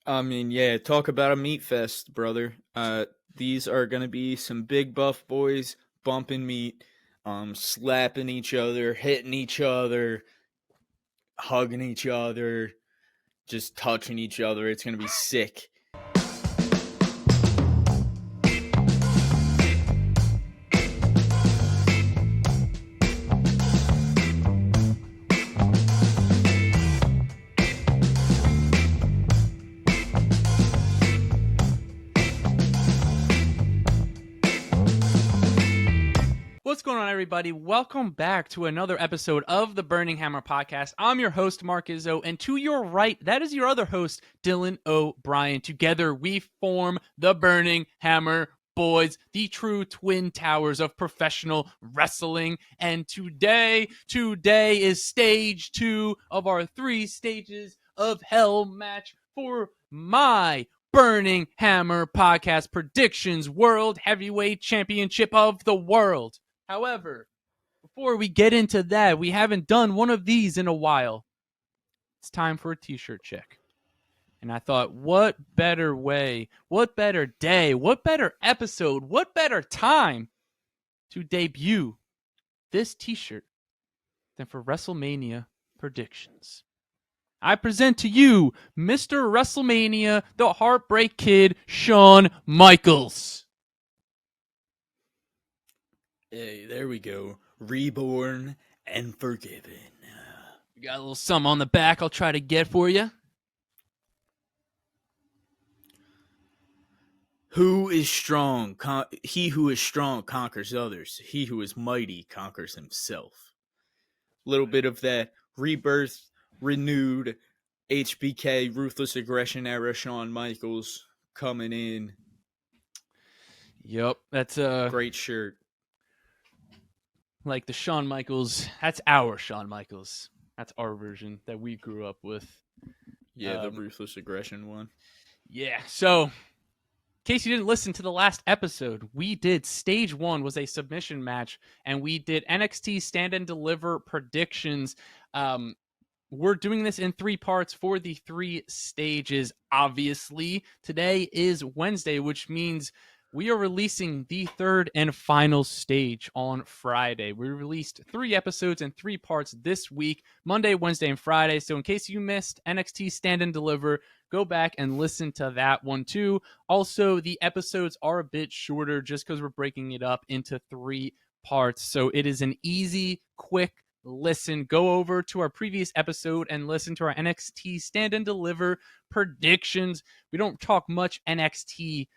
I mean, yeah, talk about a meat fest, brother. These are gonna be some big buff boys bumping meat, slapping each other, hitting each other, hugging each other, just touching each other. It's gonna be sick. What's going on, everybody? Welcome back to another episode of the Burning Hammer Podcast. I'm your host, Mark Izzo, and to your right, that is your other host, Dillon O'Brien. Together, we form the Burning Hammer Boys, the true twin towers of professional wrestling. And today is stage 2 of our 3 stages of hell match for my Burning Hammer Podcast Predictions World Heavyweight Championship of the World. However, before we get into that, we haven't done one of these in a while. It's time for a t-shirt check. And I thought, what better way, what better day, what better episode, what better time to debut this t-shirt than for WrestleMania predictions. I present to you Mr. WrestleMania, the Heartbreak Kid, Shawn Michaels. Hey, there we go. Reborn and forgiven. We got a little something on the back I'll try to get for you. Who is strong? He who is strong conquers others. He who is mighty conquers himself. Little bit of that rebirth, renewed HBK, Ruthless Aggression era Shawn Michaels coming in. Yep, that's a great shirt. Like the Shawn Michaels, that's our Shawn Michaels. That's our version that we grew up with. Yeah, the Ruthless Aggression one. Yeah, so in case you didn't listen to the last episode, we did stage 1 was a submission match, and we did NXT Stand and Deliver predictions. We're doing this in 3 parts for the 3 stages, obviously. Today is Wednesday, which means we are releasing the 3rd and final stage on Friday. We released 3 episodes in 3 parts this week, Monday, Wednesday, and Friday. So in case you missed NXT Stand and Deliver, go back and listen to that one too. Also, the episodes are a bit shorter just because we're breaking it up into 3 parts. So it is an easy, quick listen. Go over to our previous episode and listen to our NXT Stand and Deliver predictions. We don't talk much NXT,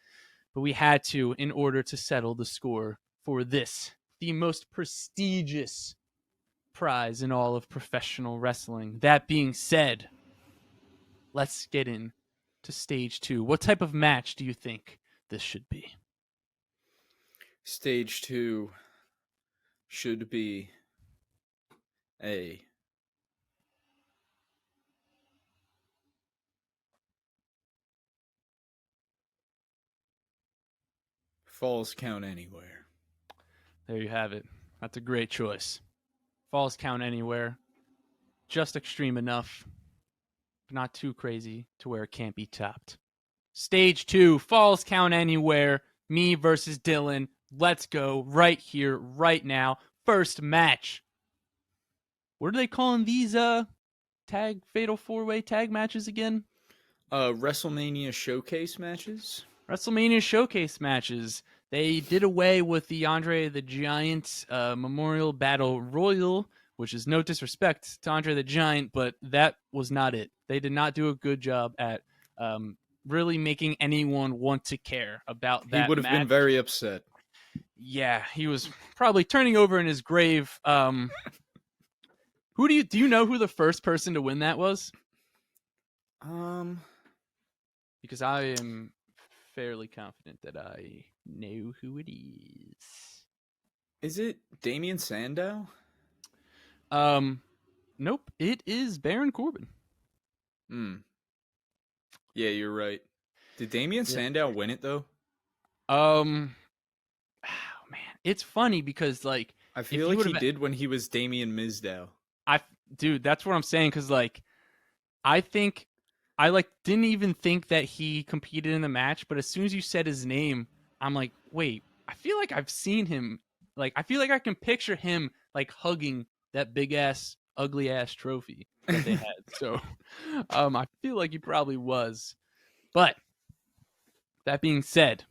but we had to in order to settle the score for this, the most prestigious prize in all of professional wrestling. That being said, let's get in to stage 2. What type of match do you think this should be? Stage 2 should be a Falls Count Anywhere. There you have it. That's a great choice. Falls Count Anywhere. Just extreme enough, but not too crazy to where it can't be topped. Stage 2, Falls Count Anywhere. Me versus Dillon. Let's go right here, right now. First match. What are they calling these tag fatal 4-way tag matches again? WrestleMania showcase matches. WrestleMania showcase matches. They did away with the Andre the Giant Memorial Battle Royal, which is no disrespect to Andre the Giant, but that was not it. They did not do a good job at really making anyone want to care about that. He would have been very upset. Yeah, he was probably turning over in his grave. Who do you know who the first person to win that was? Because I am fairly confident that I know who it is. Is it Damian Sandow? Nope. It is Baron Corbin. Yeah, you're right. Did Damian Sandow win it though? Oh man, it's funny because like I feel like he did when he was Damian Mizdow. Dude, that's what I'm saying. Because like, I think I like didn't even think that he competed in the match, but as soon as you said his name, I'm like, wait, I feel like I've seen him. Like I feel like I can picture him like hugging that big ass, ugly ass trophy that they had. So I feel like he probably was. But that being said,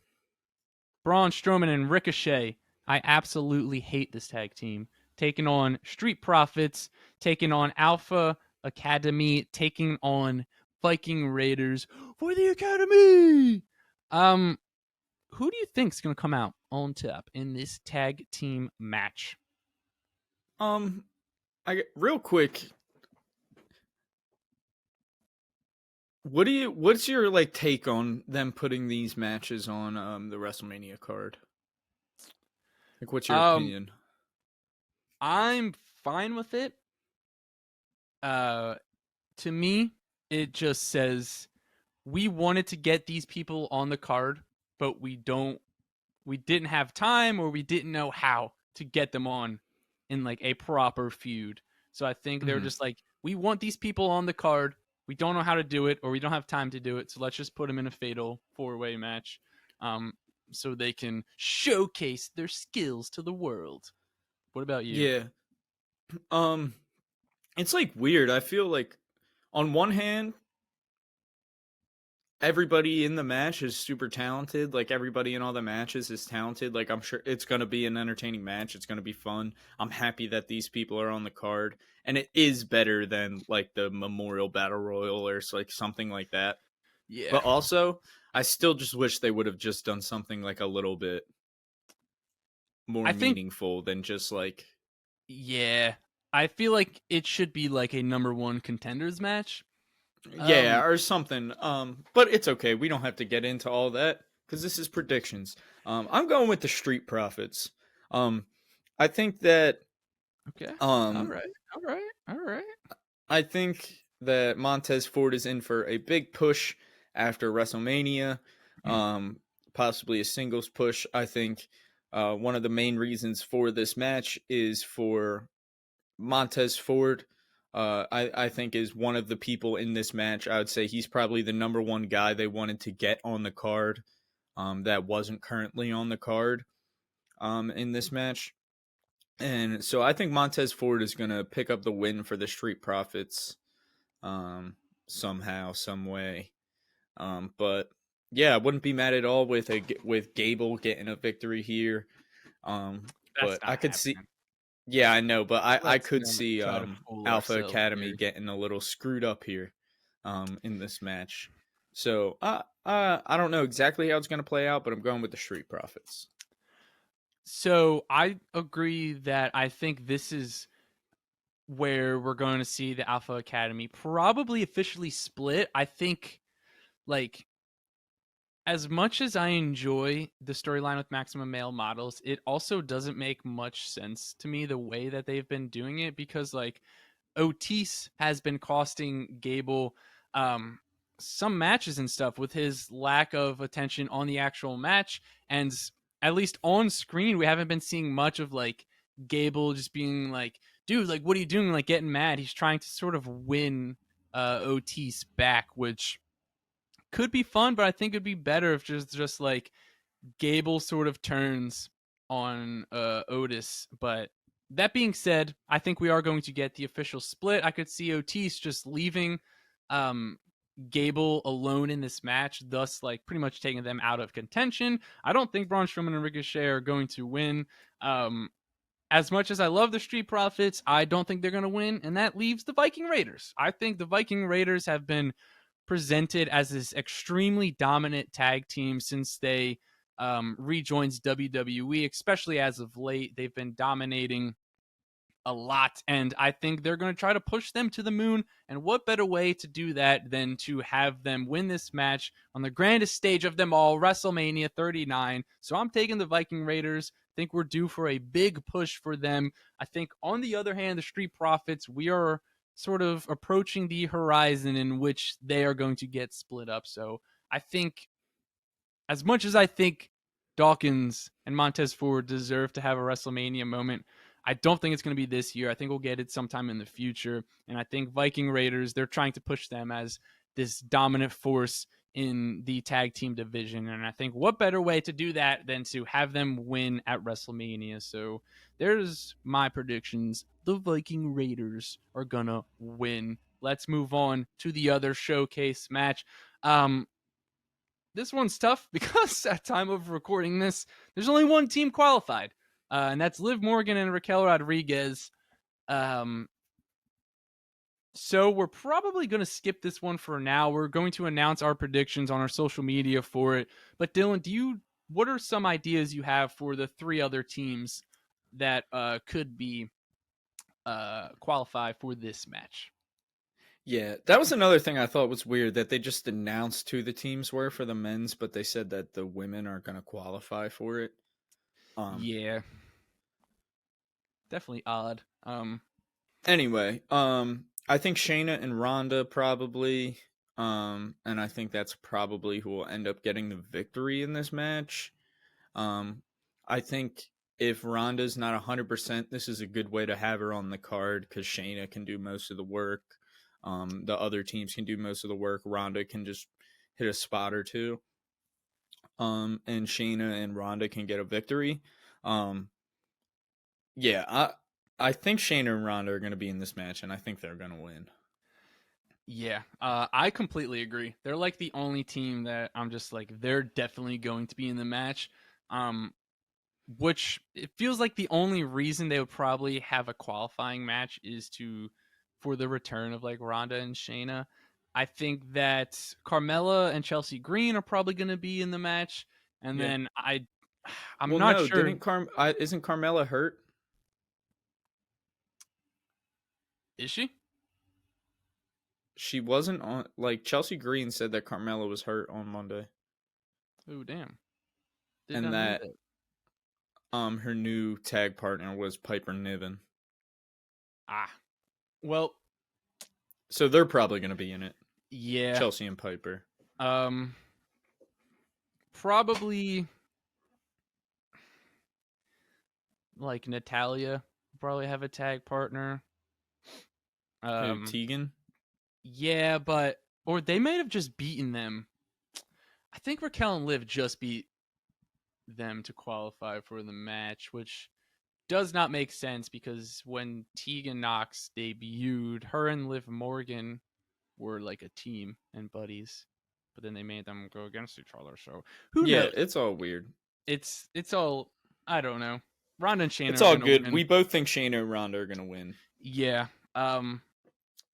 Braun Strowman and Ricochet, I absolutely hate this tag team. Taking on Street Profits, taking on Alpha Academy, taking on Viking Raiders for the Academy. Um, who do you think's gonna come out on top in this tag team match? Um, real quick, what's your like take on them putting these matches on the WrestleMania card? Like, what's your Um, opinion? I'm fine with it. Uh, to me, it just says we wanted to get these people on the card, but we didn't have time or we didn't know how to get them on in like a proper feud. So I think they're Mm-hmm. just like, we want these people on the card. We don't know how to do it or we don't have time to do it. So let's just put them in a fatal 4-way match. Um, so they can showcase their skills to the world. What about you? Yeah. Um, it's like weird. I feel like on one hand, everybody in the match is super talented. Like everybody in all the matches is talented. Like I'm sure it's going to be an entertaining match. It's going to be fun. I'm happy that these people are on the card, and it is better than like the Memorial Battle Royal or like something like that. Yeah. But also, I still just wish they would have just done something like a little bit more I think, meaningful than just like yeah. I feel like it should be like a number one contenders match. yeah Um, or something. But it's okay. We don't have to get into all that because this is predictions. I'm going with the Street Profits. Um, I think that okay. All um right. All right. All right. I think that Montez Ford is in for a big push after WrestleMania, Hmm. um, possibly a singles push. I think one of the main reasons for this match is for Montez Ford. I think is one of the people in this match. I would say he's probably the number one guy they wanted to get on the card that wasn't currently on the card in this match. And so I think Montez Ford is going to pick up the win for the Street Profits somehow, some way. But yeah, I wouldn't be mad at all with Gable getting a victory here. That's But I not could see, happening. yeah, I know, but I Let's could not see try to fool Alpha ourselves Academy here. getting a little screwed up here in this match. So I don't know exactly how it's going to play out, but I'm going with the Street Profits. So I agree that I think this is where we're going to see the Alpha Academy probably officially split. I think like as much as I enjoy the storyline with Maximum Male Models, it also doesn't make much sense to me the way that they've been doing it because like Otis has been costing Gable um, some matches and stuff with his lack of attention on the actual match. And at least on screen, we haven't been seeing much of like Gable just being like, dude, like, what are you doing? Like, getting mad. He's trying to sort of win Otis back, which could be fun, but I think it'd be better if just like Gable sort of turns on Otis. But that being said, I think we are going to get the official split. I could see Otis just leaving um, Gable alone in this match, thus like pretty much taking them out of contention. I don't think Braun Strowman and Ricochet are going to win. As much as I love the Street Profits, I don't think they're going to win, and that leaves the Viking Raiders. I think the Viking Raiders have been presented as this extremely dominant tag team since they rejoins WWE, especially as of late. They've been dominating a lot, and I think they're going to try to push them to the moon. And what better way to do that than to have them win this match on the grandest stage of them all, WrestleMania 39? So I'm taking the Viking Raiders. I think we're due for a big push for them. I think, on the other hand, the Street Profits, we are sort of approaching the horizon in which they are going to get split up. So I think, as much as I think Dawkins and Montez Ford deserve to have a WrestleMania moment, I don't think it's going to be this year. I think we'll get it sometime in the future. And I think Viking Raiders, they're trying to push them as this dominant force in the tag team division. And I think what better way to do that than to have them win at WrestleMania. So there's my predictions. The Viking Raiders are gonna win. Let's move on to the other showcase match. This one's tough because at time of recording this, there's only one team qualified, and that's Liv Morgan and Raquel Rodriguez. So we're probably going to skip this one for now. We're going to announce our predictions on our social media for it. But Dillon, what are some ideas you have for the three other teams that could be qualify for this match? Yeah, that was another thing I thought was weird, that they just announced who the teams were for the men's, but they said that the women are going to qualify for it. Yeah, definitely odd. Anyway, I think Shayna and Ronda probably, and I think that's probably who will end up getting the victory in this match. I think if Ronda's not 100%, this is a good way to have her on the card because Shayna can do most of the work. The other teams can do most of the work. Ronda can just hit a spot or two. And Shayna and Ronda can get a victory. Yeah, I think Shayna and Ronda are going to be in this match, and I think they're going to win. Yeah, I completely agree. They're like the only team that I'm just like, they're definitely going to be in the match. Which it feels like the only reason they would probably have a qualifying match is for the return of like Ronda and Shayna. I think that Carmella and Chelsea Green are probably going to be in the match, and Yeah. then I'm Well, not no, sure. isn't Carmella hurt? Is she? She wasn't on. Like Chelsea Green said that Carmella was hurt on Monday, Oh damn! Did and not know that that. her new tag partner was Piper Niven. Ah, well, So they're probably going to be in it. yeah. Chelsea and Piper. Um, Probably like Natalia probably have a tag partner. Who, Um, Tegan? yeah, but or they might have just beaten them. I think Raquel and Liv just beat them to qualify for the match, which does not make sense because when Tegan Knox debuted, her and Liv Morgan were like a team and buddies, but then they made them go against each other. So who Yeah, knows? it's all weird. It's all I don't know. Ronda and Shayna It's are all gonna good. win. We both think Shayna and Ronda are going to win. Yeah.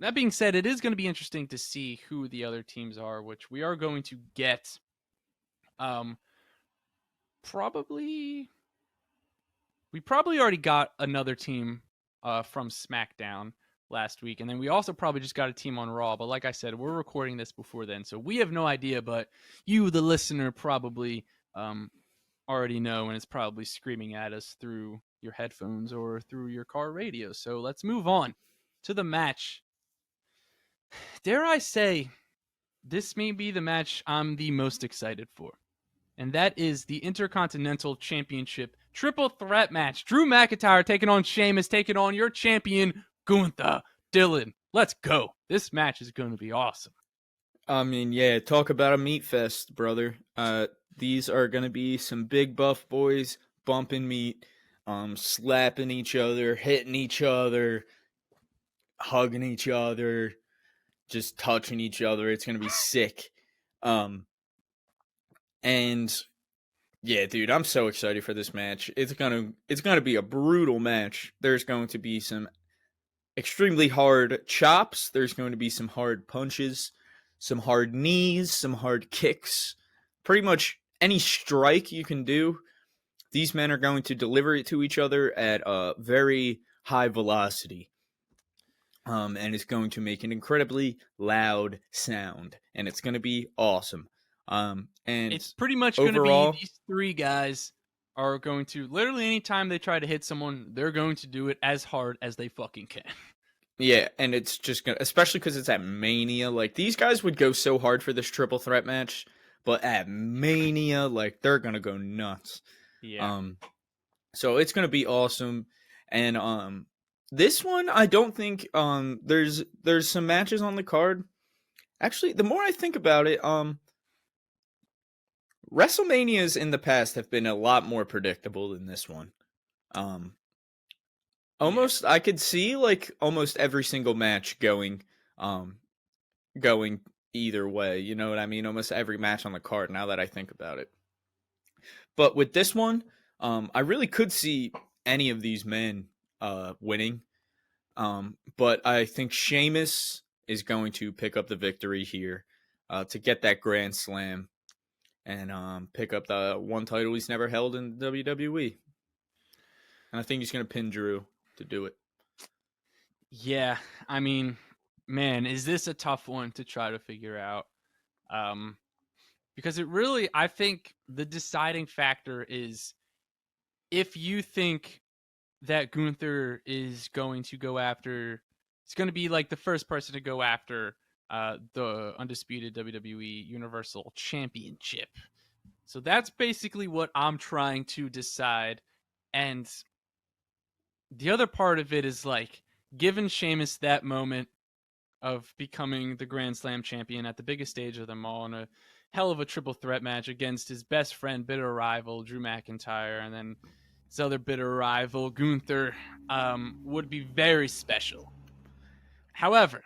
That being said, it is going to be interesting to see who the other teams are, which we are going to get. Um, probably we probably already got another team from SmackDown last week, and then we also probably just got a team on Raw. But like I said, we're recording this before then, so we have no idea. But you, the listener, probably already know, and it's probably screaming at us through your headphones or through your car radio. So let's move on to the match. Dare I say, this may be the match I'm the most excited for. And that is the Intercontinental Championship triple threat match. Drew McIntyre taking on Sheamus, taking on your champion, Gunther Dillon. Let's go. This match is going to be awesome. I mean, yeah, talk about a meat fest, brother. These are going to be some big buff boys bumping meat, slapping each other, hitting each other, hugging each other, just touching each other. It's going to be sick. And yeah, dude, I'm so excited for this match. It's gonna be a brutal match. There's going to be some extremely hard chops. There's going to be some hard punches, some hard knees, some hard kicks. Pretty much any strike you can do. These men are going to deliver it to each other at a very high velocity. And it's going to make an incredibly loud sound, and it's going to be awesome. And It's pretty much going to be overall, these three guys are going to literally anytime they try to hit someone, they're going to do it as hard as they fucking can. yeah, and it's just gonna, especially because it's at Mania. Like these guys would go so hard for this triple threat match, but at Mania, like they're gonna go nuts. Yeah. Um, so it's gonna be awesome, and this one I don't think there's some matches on the card Actually, the more I think about it, WrestleManias in the past have been a lot more predictable than this one. Um, Yeah. Almost, I could see like almost every single match um, going either way. You know what I mean? Almost every match on the card. Now that I think about it, but with this one, I really could see any of these men winning. But I think Sheamus is going to pick up the victory here to get that Grand Slam and pick up the one title he's never held in WWE. And I think he's going to pin Drew to do it. Yeah, I mean, man, is this a tough one to try to figure out? Because it really, I think the deciding factor is if you think that Gunther is going to go after, it's going to be like the first person to go after the undisputed WWE Universal Championship. So that's basically what I'm trying to decide. And the other part of it is like, given Sheamus that moment of becoming the Grand Slam champion at the biggest stage of them all in a hell of a triple threat match against his best friend, bitter rival, Drew McIntyre, and then his other bitter rival, Gunther, would be very special. However,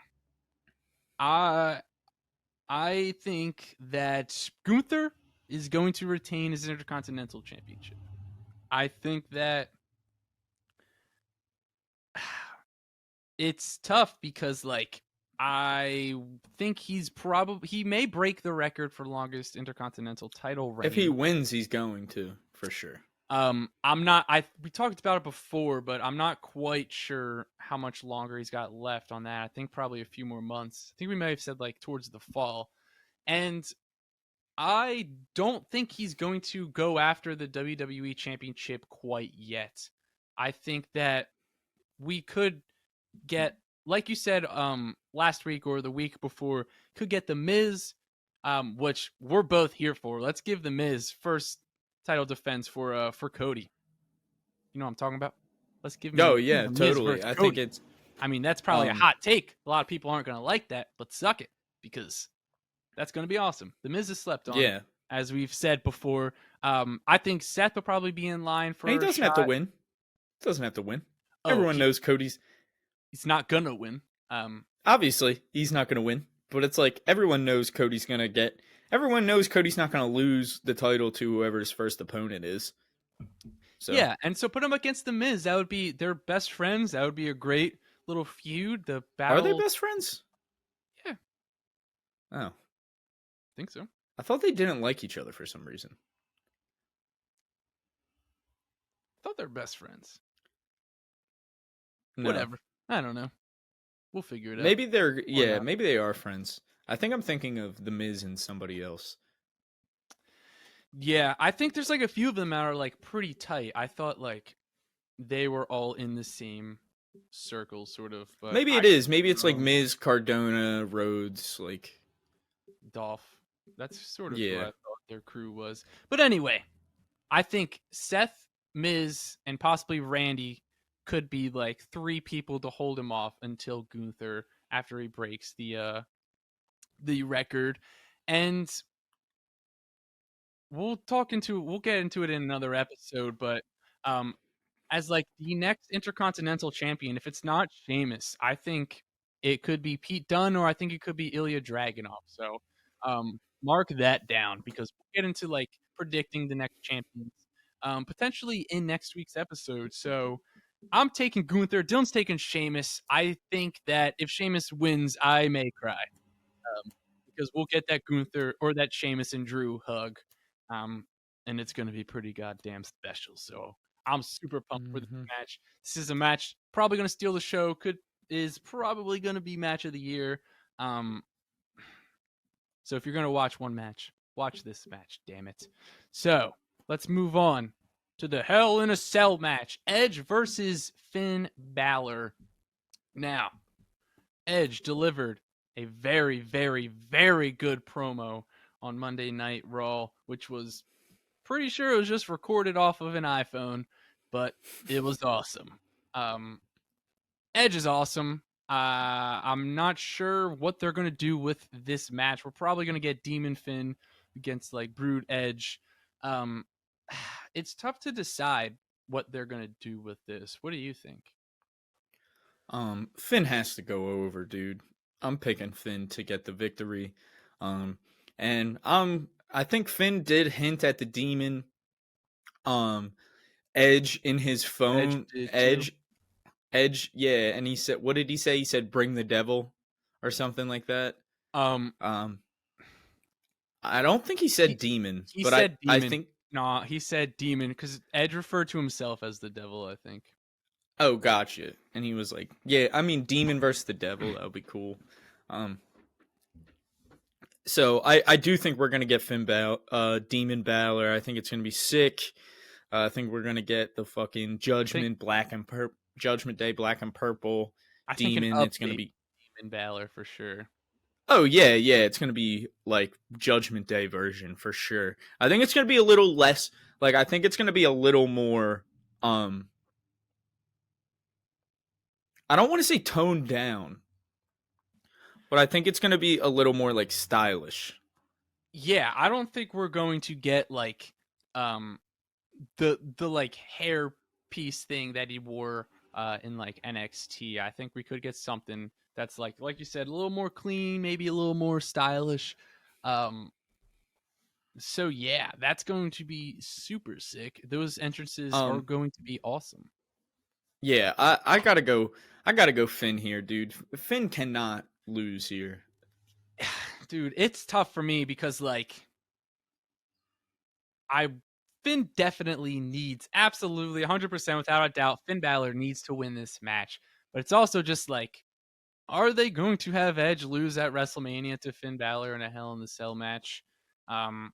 I I think that Gunther is going to retain his Intercontinental Championship. I think that it's tough because like I think he may break the record for longest intercontinental title If he reign. wins, he's going to for sure. I'm not I we talked about it before, but I'm not quite sure how much longer he's got left on that. I think probably a few more months. I think we may have said like towards the fall. And I don't think he's going to go after the WWE championship quite yet. I think that we could get, like you said last week or the week before, could get the Miz, which we're both here for. Let's give the Miz first title defense for Cody. You know what I'm talking about? Let's give Oh me yeah, the Miz totally. versus I think Cody. it's I mean, that's probably a um hot take. A lot of people aren't going to like that, but suck it because that's going to be awesome. The Miz is slept on, yeah. as we've said before. I think Seth will probably be in line And he for a doesn't have to shot. win. Doesn't have to win. Oh, Everyone knows Cody's he's not gonna win. obviously he's not going to win, but it's like everyone knows Cody's going to get. Everyone knows Cody's not going to lose the title to whoever his first opponent is. So Yeah, and so put him against the Miz. That would be they're best friends. That would be a great little feud. The are they battle. best friends? Yeah, I Oh, think so. I I thought they didn't like each other for some reason. thought they're best friends. No, Whatever. I don't know. We'll figure it out. maybe they're Or yeah, not. maybe they are friends. I think I'm thinking of the Miz and somebody else. Yeah, I think there's like a few of them that are like pretty tight. I thought like they were all in the same circle, sort of, but Maybe I it could is. Maybe be it's like wrong. Miz, Cardona, Rhodes. Like Dolph. That's sort of who I yeah, thought their crew was. But anyway, I think Seth, Miz, and possibly Randy could be like three people to hold him off until Gunther after he breaks the record. And we'll get into it in another episode, but um as like the next intercontinental champion, if it's not Sheamus, I think it could be Pete Dunne or I think it could be Ilya Dragunov. So mark that down because we'll get into like predicting the next champions potentially in next week's episode. So I'm taking Gunther. Dylan's taking Sheamus. I think that if Sheamus wins, I may cry because we'll get that Gunther or that Sheamus and Drew hug, um, and it's going to be pretty goddamn special. So I'm super pumped for this hmm match. This is a match probably going to steal the show. Is probably going to be match of the year. Um, so if you're going to watch one match, watch this match. Damn it. So let's move on to the Hell in a Cell match: Edge versus Finn Balor. Now, Edge delivered a very, very, very good promo on Monday Night Raw, which was pretty sure it was just recorded off of an iPhone, but it was awesome. Um, Edge is awesome. I'm not sure what they're gonna do with this match. We're probably gonna get Demon Finn against like Brood Edge. Um, it's tough to decide what they're gonna do with this. What do you think? Finn has to go over, dude. I'm picking Finn to get the victory. Um, and I think Finn did hint at the demon. Um, Edge in his Edge phone. did too. Edge, yeah. And he said, what did he say? He said, "Bring the devil," or something like that. Um, Um, I don't think he he said demon, he but said I demon. think. Nah, he said demon because Edge referred to himself as the devil. I think. Oh, gotcha. And he was like, "Yeah, I mean, demon versus the devil. That would be cool." Um, so I do think we're gonna get Demon Balor. I think it's gonna be sick. I think we're gonna get the fucking I think Judgment Day Black and Purple I think an Demon. It's gonna update be. Demon Balor for sure. Oh yeah, yeah. It's gonna be like Judgment Day version for sure. I think it's gonna be a little less. Like I think it's gonna be a little more. I don't want to say toned down, but I think it's gonna be a little more like stylish. Yeah, I don't think we're going to get like um the like hair piece thing that he wore in like NXT. I think we could get something that's like you said, a little more clean, maybe a little more stylish. Um so yeah, that's going to be super sick. Those entrances are Um, going to be awesome. yeah, I gotta go. I gotta go Finn here, dude. Finn cannot lose here. Dude, it's tough for me because like I Finn definitely needs absolutely 100% without a doubt Finn Balor needs to win this match. But it's also just like are they going to have Edge lose at WrestleMania to Finn Balor in a Hell in the Cell match? Um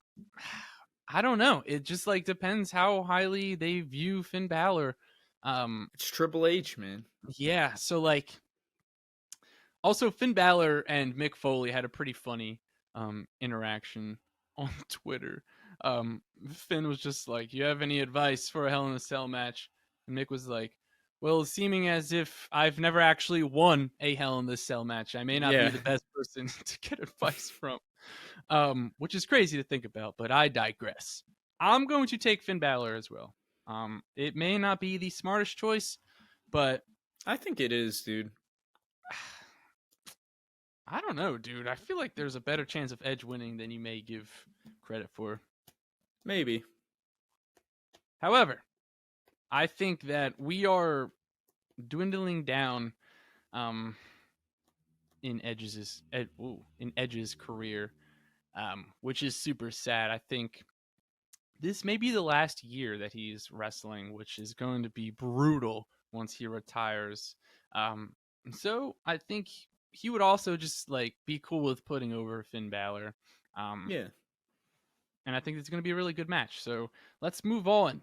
I don't know. It just like depends how highly they view Finn Balor. Um It's Triple H, man. yeah, so like also Finn Balor and Mick Foley had a pretty funny interaction on Twitter. Finn was just like, "You have any advice for a Hell in a Cell match?" And Mick was like, "Well, seeming as if I've never actually won a Hell in the Cell match, I may not be Yeah, the best person to get advice from." Which is crazy to think about, but I digress. I'm going to take Finn Balor as well. It may not be the smartest choice, but I think it is, dude. I don't know, dude. I feel like there's a better chance of Edge winning than you may give credit for. Maybe. However, I think that we are dwindling down um, in Edge's career, which is super sad. I think this may be the last year that he's wrestling, which is going to be brutal once he retires. So I think he would also just like be cool with putting over Finn Balor. Um, Yeah. and I think it's going to be a really good match. So let's move on.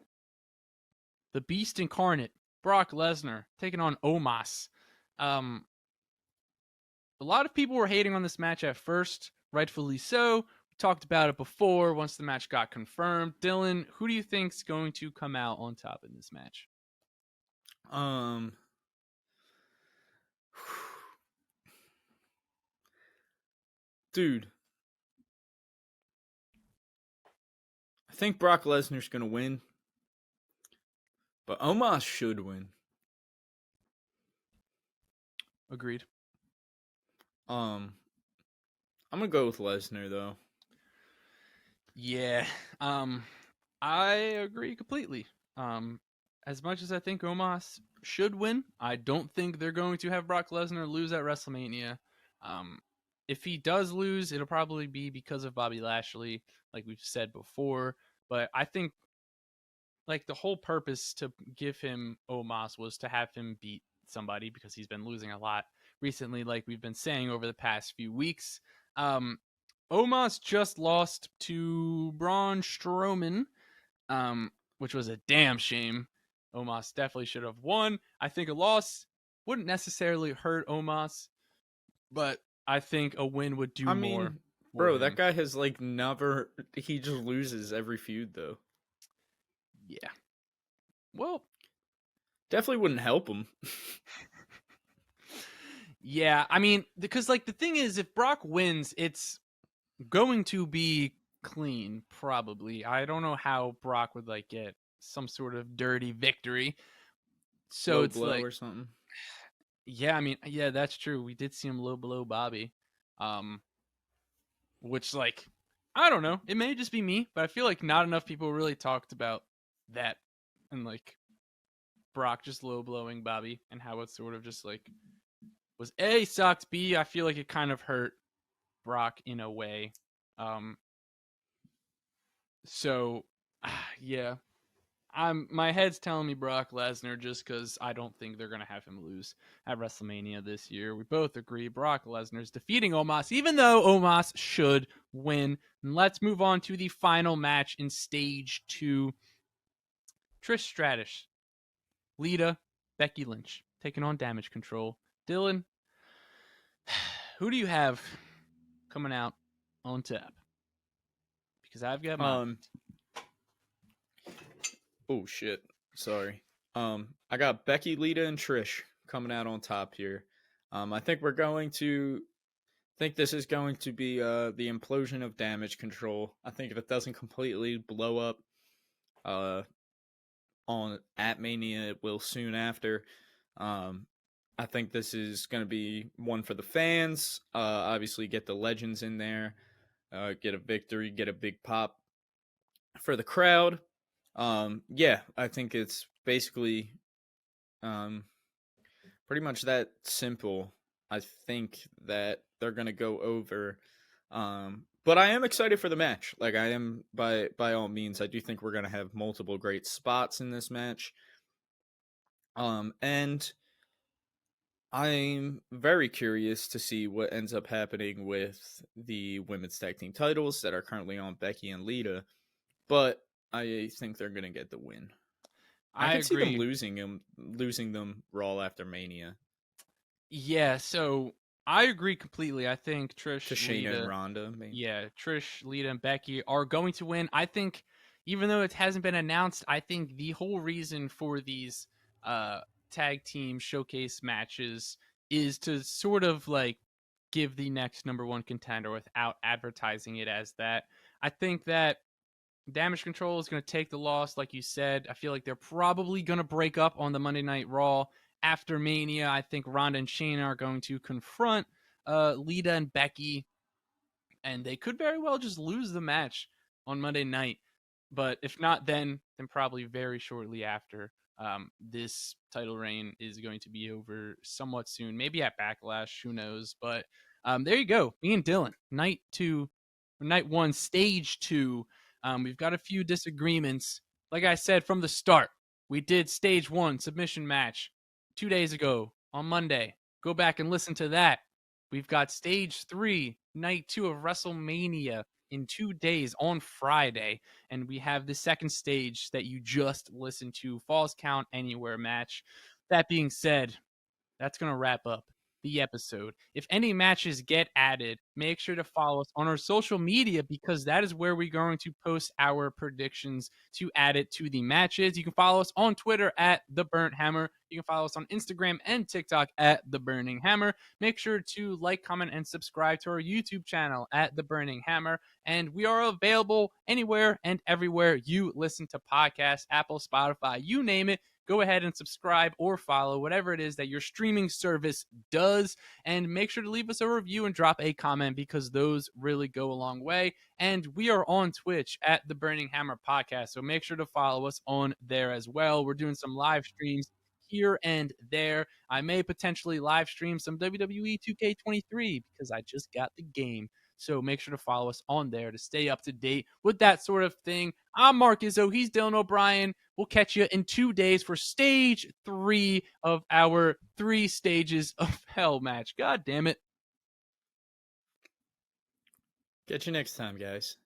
The Beast Incarnate, Brock Lesnar, taking on Omos. Um, a lot of people were hating on this match at first, rightfully so. We talked about it before once the match got confirmed. Dillon, who do you think's going to come out on top in this match? Um. Dude, I think Brock Lesnar's gonna win, but Omos should win. Agreed. Um, I'm gonna go with Lesnar though. Yeah. Um, I agree completely. Um, as much as I think Omos should win, I don't think they're going to have Brock Lesnar lose at WrestleMania. Um, if he does lose, it'll probably be because of Bobby Lashley, like we've said before. But I think like the whole purpose to give him Omos was to have him beat somebody because he's been losing a lot recently, like we've been saying over the past few weeks. Um, Omos just lost to Braun Strowman, which was a damn shame. Omos definitely should have won. I think a loss wouldn't necessarily hurt Omos, but I think a win would do I more mean, for bro, that him. guy has like never. He just loses every feud though. Yeah. Well, Definitely wouldn't help him. Yeah, I mean, because like the thing is, if Brock wins, it's going to be clean, probably. I don't know how Brock would like get some sort of dirty victory. So Low it's blow like, or something. yeah, I mean, yeah, that's true. We did see him low below Bobby. Um, which like I don't know. It may just be me, but I feel like not enough people really talked about that and like Brock just low blowing Bobby and how it sort of just like was A sucked, B I feel like it kind of hurt Brock in a way. Um so yeah, my head's telling me Brock Lesnar just because I don't think they're gonna have him lose at WrestleMania this year. We both agree Brock Lesnar's defeating Omos, even though Omos should win. And let's move on to the final match in stage 2. Trish Stratus, Lita, Becky Lynch taking on Damage Control. Dillon, who do you have coming out on top? Because I've got mine. Um. Oh shit. Sorry. I got Becky, Lita, and Trish coming out on top here. I think we're going to think this is going to be the implosion of Damage Control. I think if it doesn't completely blow up uh on at Mania, it will soon after. Um, I think this is going to be one for the fans. Obviously, get the legends in there, get a victory, get a big pop for the crowd. Yeah, I think it's basically um, pretty much that simple. I think that they're going to go over. But I am excited for the match. Like I am by all means. I do think we're going to have multiple great spots in this match. And I'm very curious to see what ends up happening with the women's tag team titles that are currently on Becky and Lita, but I think they're gonna get the win. I I could see them agree. losing them Raw after Mania Yeah, so I agree completely. I think to Trish, Shayna and Lita, Ronda. Maybe. yeah, Trish, Lita, and Becky are going to win. I think, even though it hasn't been announced, I think the whole reason for these uh, tag team showcase matches is to sort of like give the next number one contender without advertising it as that. I think that Damage Control is going to take the loss, like you said. I feel like they're probably going to break up on the Monday Night Raw after Mania. I think Ronda and Shayna are going to confront Lita and Becky, and they could very well just lose the match on Monday night. But if not, then probably very shortly after. This title reign is going to be over somewhat soon, maybe at Backlash, who knows? But there you go, me and Dillon, night 1, stage 2. We've got a few disagreements. Like I said from the start, we did stage 1 submission match 2 days ago on Monday. Go back and listen to that. We've got stage 3, night 2 of WrestleMania in 2 days on Friday. And we have the second stage that you just listened to, Falls Count Anywhere match. That being said, that's going to wrap up the episode. If any matches get added, make sure to follow us on our social media because that is where we're going to post our predictions to add it to the matches. You can follow us on Twitter at The Burnt Hammer. You can follow us on Instagram and TikTok at The Burning Hammer. Make sure to like, comment, and subscribe to our YouTube channel at The Burning Hammer. And we are available anywhere and everywhere you listen to podcasts, Apple, Spotify, you name it. Go ahead and subscribe or follow whatever it is that your streaming service does. And make sure to leave us a review and drop a comment because those really go a long way. And we are on Twitch at the Burning Hammer Podcast. So make sure to follow us on there as well. We're doing some live streams here and there. I may potentially live stream some WWE 2K23 because I just got the game. So make sure to follow us on there to stay up to date with that sort of thing. I'm Mark Izzo. He's Dylan O'Brien. We'll catch you in 2 days for stage 3 of our 3 stages of hell match. God damn it. Catch you next time, guys.